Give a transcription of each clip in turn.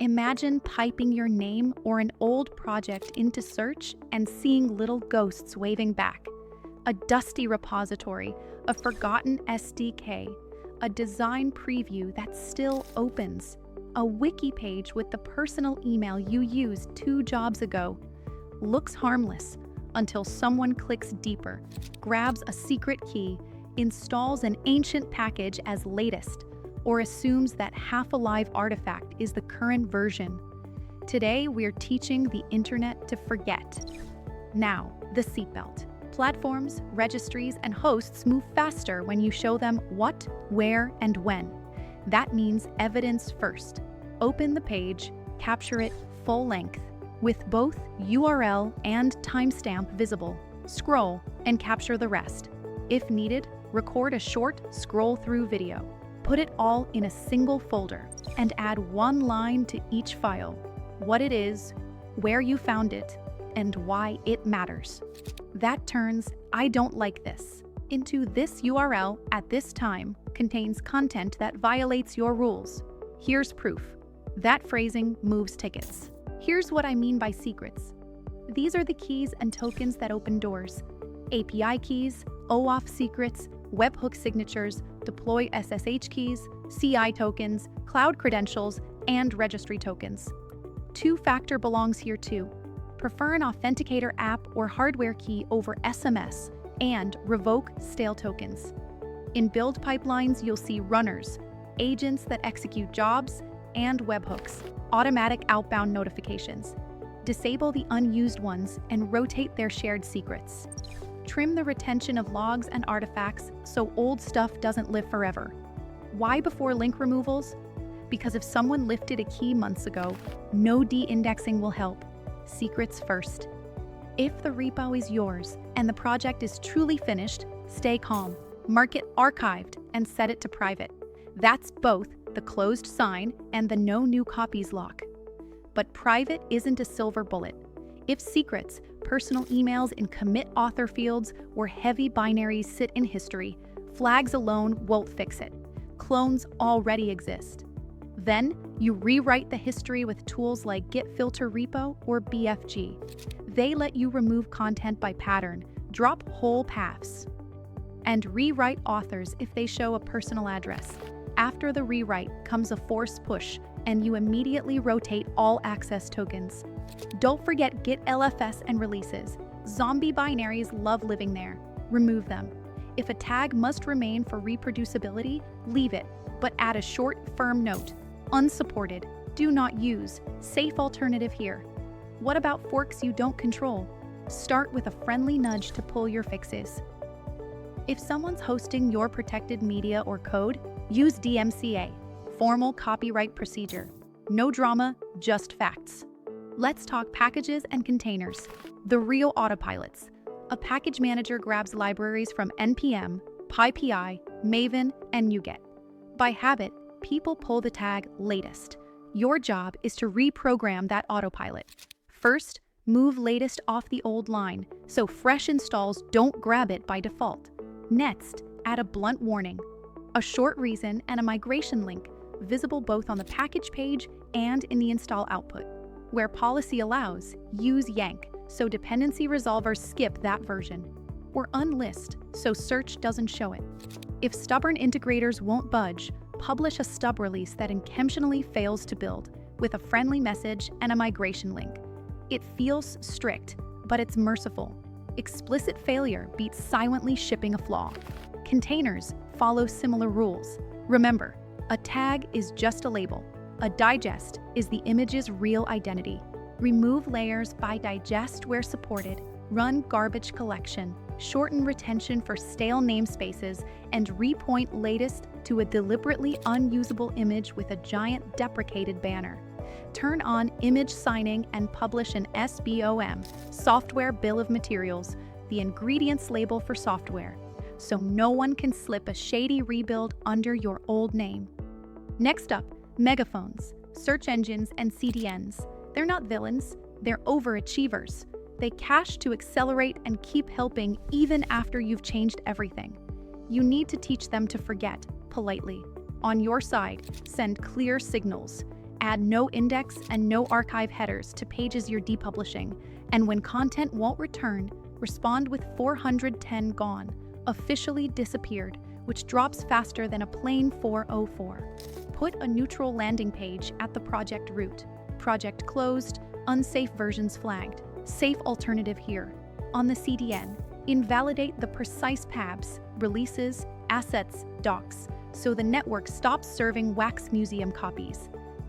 Imagine typing your name or an old project into search and seeing little ghosts waving back. A dusty repository, a forgotten SDK, a design preview that still opens, a wiki page with the personal email you used 2 jobs ago. Looks harmless until someone clicks deeper, grabs a secret key, installs an ancient package as latest, or assumes that half-alive artifact is the current version. Today, we're teaching the internet to forget. Now, the seatbelt. Platforms, registries, and hosts move faster when you show them what, where, and when. That means evidence first. Open the page, capture it full length, with both URL and timestamp visible. Scroll and capture the rest. If needed, record a short scroll-through video. Put it all in a single folder and add 1 line to each file. What it is, where you found it, and why it matters. That turns "I don't like this" into "this URL at this time contains content that violates your rules. Here's proof." That phrasing moves tickets. Here's what I mean by secrets. These are the keys and tokens that open doors. API keys, OAuth secrets, webhook signatures, deploy SSH keys, CI tokens, cloud credentials, and registry tokens. 2-factor belongs here too. Prefer an authenticator app or hardware key over SMS, and revoke stale tokens. In build pipelines, you'll see runners, agents that execute jobs, and webhooks, automatic outbound notifications. Disable the unused ones and rotate their shared secrets. Trim the retention of logs and artifacts so old stuff doesn't live forever. Why before link removals? Because if someone lifted a key months ago, no de-indexing will help. Secrets first. If the repo is yours and the project is truly finished, stay calm. Mark it archived and set it to private. That's both the closed sign and the no new copies lock. But private isn't a silver bullet. If secrets, personal emails in commit author fields, or heavy binaries sit in history, flags alone won't fix it. Clones already exist. Then, you rewrite the history with tools like Git Filter Repo or BFG. They let you remove content by pattern, drop whole paths, and rewrite authors if they show a personal address. After the rewrite comes a force push, and you immediately rotate all access tokens. Don't forget Git LFS and releases. Zombie binaries love living there. Remove them. If a tag must remain for reproducibility, leave it, but add a short, firm note. Unsupported. Do not use. Safe alternative here. What about forks you don't control? Start with a friendly nudge to pull your fixes. If someone's hosting your protected media or code, use DMCA. Formal copyright procedure. No drama, just facts. Let's talk packages and containers. The real autopilots. A package manager grabs libraries from NPM, PyPI, Maven, and NuGet. By habit, people pull the tag latest. Your job is to reprogram that autopilot. First, move latest off the old line, so fresh installs don't grab it by default. Next, add a blunt warning, a short reason, and a migration link, visible both on the package page and in the install output. Where policy allows, use yank, so dependency resolvers skip that version. Or unlist, so search doesn't show it. If stubborn integrators won't budge, publish a stub release that intentionally fails to build, with a friendly message and a migration link. It feels strict, but it's merciful. Explicit failure beats silently shipping a flaw. Containers follow similar rules. Remember, a tag is just a label. A digest is the image's real identity. Remove layers by digest where supported, run garbage collection, shorten retention for stale namespaces, and repoint latest to a deliberately unusable image with a giant deprecated banner. Turn on image signing and publish an SBOM, Software Bill of Materials, the ingredients label for software, so no one can slip a shady rebuild under your old name. Next up, megaphones, search engines, and CDNs. They're not villains, they're overachievers. They cache to accelerate and keep helping even after you've changed everything. You need to teach them to forget, politely. On your side, send clear signals. Add no index and no archive headers to pages you're depublishing, and when content won't return, respond with 410 gone, officially disappeared, which drops faster than a plain 404. Put a neutral landing page at the project root. Project closed, unsafe versions flagged. Safe alternative here. On the CDN, invalidate the precise paths, releases, assets, docs, so the network stops serving wax museum copies.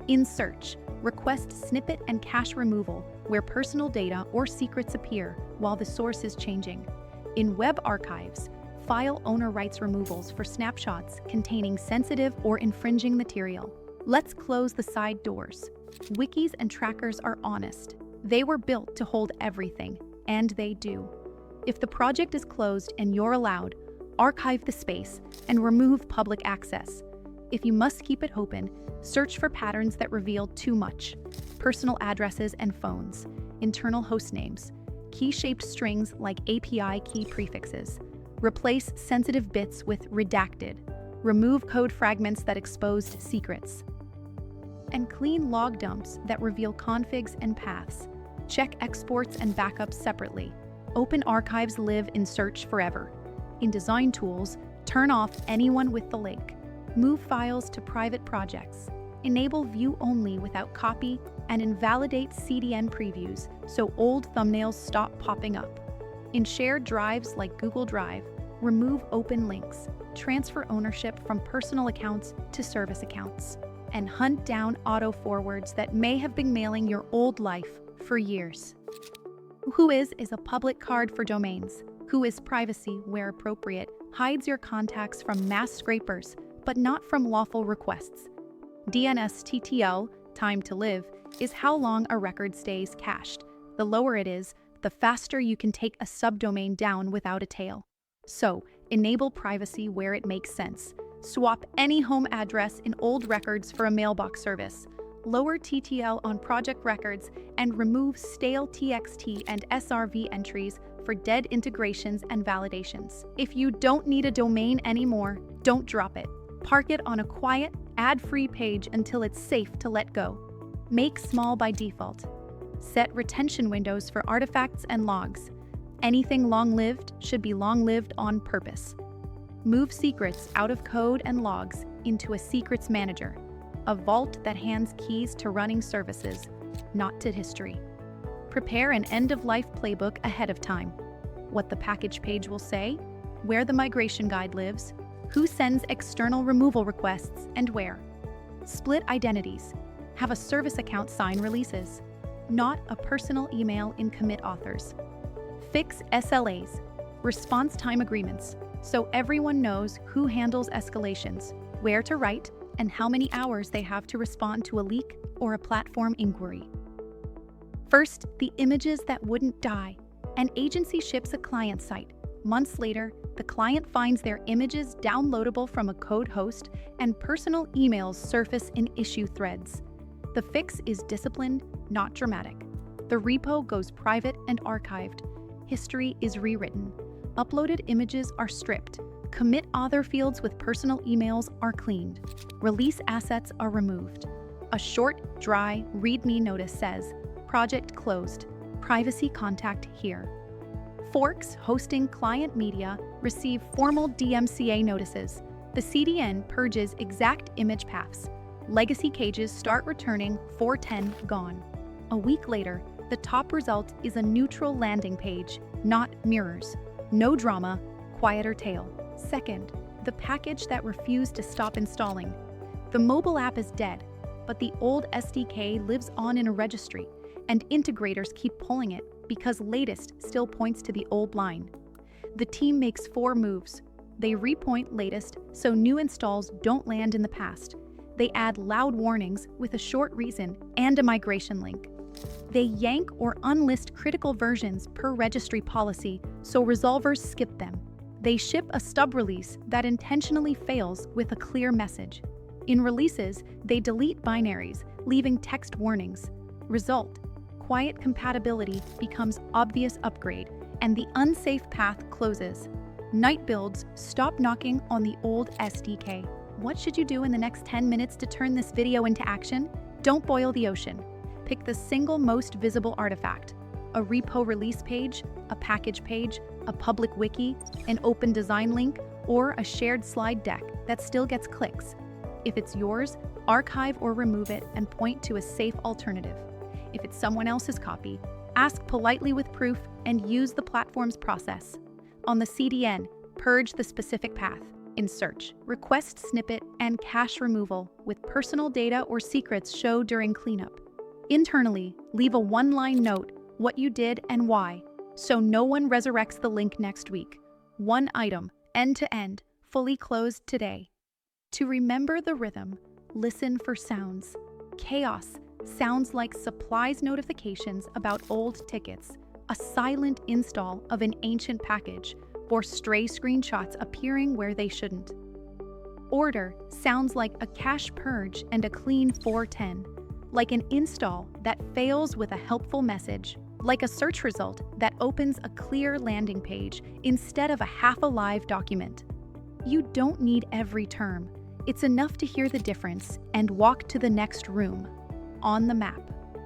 In search, request snippet and cache removal where personal data or secrets appear while the source is changing. In web archives, file owner rights removals for snapshots containing sensitive or infringing material. Let's close the side doors. Wikis and trackers are honest. They were built to hold everything, and they do. If the project is closed and you're allowed, archive the space and remove public access. If you must keep it open, search for patterns that reveal too much. Personal addresses and phones, internal host names, key-shaped strings like API key prefixes. Replace sensitive bits with redacted. Remove code fragments that exposed secrets. And clean log dumps that reveal configs and paths. Check exports and backups separately. Open archives live in search forever. In design tools, turn off anyone with the link. Move files to private projects. Enable view only without copy, and invalidate CDN previews so old thumbnails stop popping up. In shared drives like Google Drive, remove open links, transfer ownership from personal accounts to service accounts, and hunt down auto-forwards that may have been mailing your old life for years. WHOIS is a public card for domains. WHOIS privacy, where appropriate, hides your contacts from mass scrapers, but not from lawful requests. DNS TTL, time to live, is how long a record stays cached. The lower it is, the faster you can take a subdomain down without a tail. So, enable privacy where it makes sense. Swap any home address in old records for a mailbox service. Lower TTL on project records and remove stale TXT and SRV entries for dead integrations and validations. If you don't need a domain anymore, don't drop it. Park it on a quiet, ad-free page until it's safe to let go. Make small by default. Set retention windows for artifacts and logs. Anything long-lived should be long-lived on purpose. Move secrets out of code and logs into a secrets manager, a vault that hands keys to running services, not to history. Prepare an end-of-life playbook ahead of time. What the package page will say, where the migration guide lives, who sends external removal requests and where. Split identities. Have a service account sign releases, not a personal email in commit authors. Fix SLAs, response time agreements, so everyone knows who handles escalations, where to write, and how many hours they have to respond to a leak or a platform inquiry. First, the images that wouldn't die. An agency ships a client site. Months later, the client finds their images downloadable from a code host and personal emails surface in issue threads. The fix is disciplined, not dramatic. The repo goes private and archived. History is rewritten. Uploaded images are stripped. Commit author fields with personal emails are cleaned. Release assets are removed. A short, dry README notice says, project closed. Privacy contact here. Forks hosting client media receive formal DMCA notices. The CDN purges exact image paths. Legacy cages start returning 410 gone. A week later, the top result is a neutral landing page, not mirrors. No drama, quieter tale. Second, the package that refused to stop installing. The mobile app is dead, but the old SDK lives on in a registry, and integrators keep pulling it because latest still points to the old line. The team makes 4 moves. They repoint latest so new installs don't land in the past. They add loud warnings with a short reason and a migration link. They yank or unlist critical versions per registry policy so resolvers skip them. They ship a stub release that intentionally fails with a clear message. In releases, they delete binaries, leaving text warnings. Result: quiet compatibility becomes obvious upgrade, and the unsafe path closes. Night builds stop knocking on the old SDK. What should you do in the next 10 minutes to turn this video into action? Don't boil the ocean. Pick the single most visible artifact: a repo release page, a package page, a public wiki, an open design link, or a shared slide deck that still gets clicks. If it's yours, archive or remove it and point to a safe alternative. If it's someone else's copy, ask politely with proof and use the platform's process. On the CDN, purge the specific path. In search, request snippet and cache removal with personal data or secrets show during cleanup. Internally, leave a one-line note what you did and why, so no one resurrects the link next week. One item, end-to-end, fully closed today. To remember the rhythm, listen for sounds. Chaos sounds like supplies notifications about old tickets, a silent install of an ancient package, or stray screenshots appearing where they shouldn't. Order sounds like a cache purge and a clean 410, like an install that fails with a helpful message, like a search result that opens a clear landing page instead of a half-alive document. You don't need every term. It's enough to hear the difference and walk to the next room. On the map.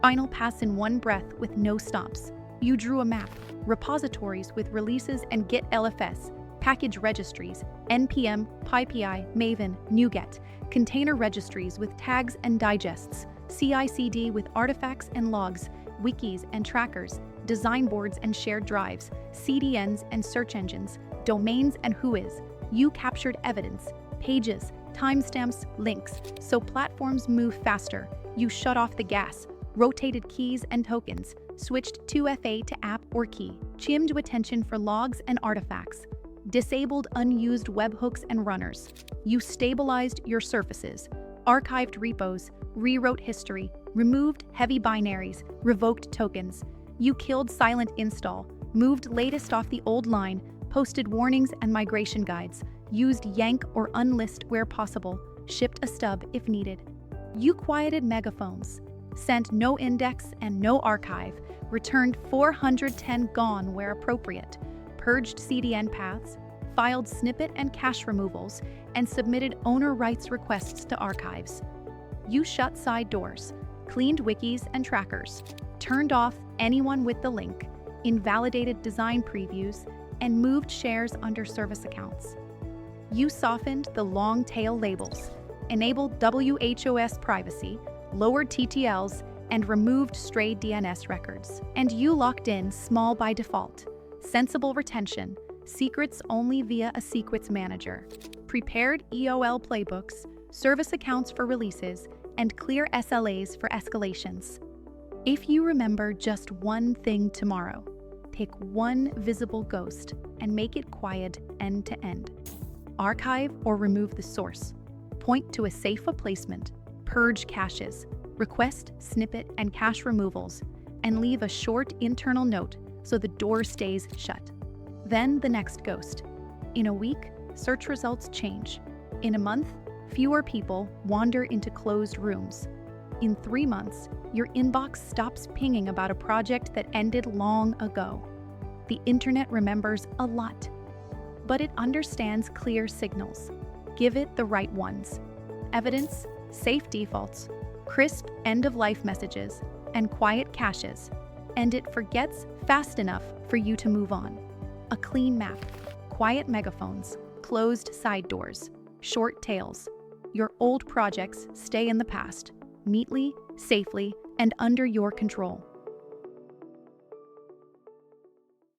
Final pass in one breath with no stops. You drew a map, repositories with releases and Git LFS, package registries, NPM, PyPI, Maven, NuGet, container registries with tags and digests, CI/CD with artifacts and logs, wikis and trackers, design boards and shared drives, CDNs and search engines, domains and WHOIS. You captured evidence, pages, timestamps, links, so platforms move faster. You shut off the gas, rotated keys and tokens, switched 2FA to app or key, chimmed attention for logs and artifacts, disabled unused webhooks and runners. You stabilized your surfaces, archived repos, rewrote history, removed heavy binaries, revoked tokens. You killed silent install, moved latest off the old line, posted warnings and migration guides, used yank or unlist where possible, shipped a stub if needed. You quieted megaphones, sent no index and no archive, returned 410 gone where appropriate, purged CDN paths, filed snippet and cache removals, and submitted owner rights requests to archives. You shut side doors, cleaned wikis and trackers, turned off anyone with the link, invalidated design previews, and moved shares under service accounts. You softened the long tail labels, enabled WHOIS privacy, lowered TTLs, and removed stray DNS records. And you locked in small by default, sensible retention, secrets only via a secrets manager, prepared EOL playbooks, service accounts for releases, and clear SLAs for escalations. If you remember just one thing tomorrow, pick one visible ghost and make it quiet end to end. Archive or remove the source. Point to a safe replacement. Purge caches. Request snippet and cache removals, and leave a short internal note so the door stays shut. Then the next ghost. In a week, search results change. In a month, fewer people wander into closed rooms. In 3 months, your inbox stops pinging about a project that ended long ago. The internet remembers a lot, but it understands clear signals. Give it the right ones. Evidence, safe defaults, crisp end-of-life messages, and quiet caches, and it forgets fast enough for you to move on. A clean map, quiet megaphones, closed side doors, short tails. Your old projects stay in the past, neatly, safely, and under your control.